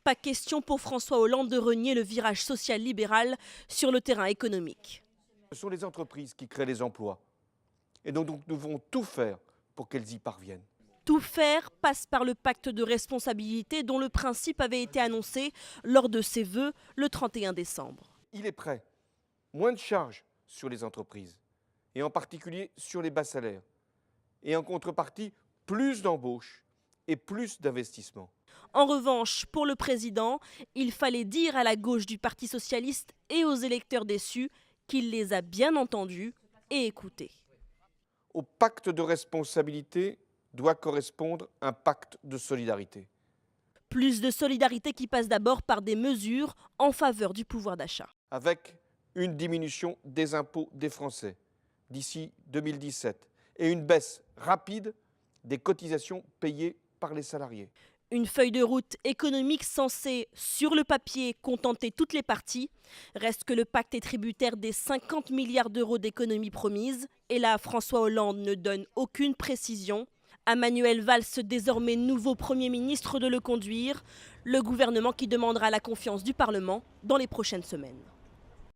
Pas question pour François Hollande de renier le virage social-libéral sur le terrain économique. Ce sont les entreprises qui créent les emplois. Et donc nous devons tout faire pour qu'elles y parviennent. Tout faire passe par le pacte de responsabilité dont le principe avait été annoncé lors de ses vœux le 31 décembre. Il est prêt. Moins de charges sur les entreprises, et en particulier sur les bas salaires. Et en contrepartie, plus d'embauches et plus d'investissements. En revanche, pour le président, il fallait dire à la gauche du Parti socialiste et aux électeurs déçus qu'il les a bien entendus et écoutés. Au pacte de responsabilité doit correspondre un pacte de solidarité. Plus de solidarité qui passe d'abord par des mesures en faveur du pouvoir d'achat. Avec une diminution des impôts des Français d'ici 2017 et une baisse rapide des cotisations payées par les salariés. Une feuille de route économique censée, sur le papier, contenter toutes les parties. Reste que le pacte est tributaire des 50 milliards d'euros d'économies promises. Et là, François Hollande ne donne aucune précision. À Manuel Valls, désormais nouveau Premier ministre, de le conduire. Le gouvernement qui demandera la confiance du Parlement dans les prochaines semaines.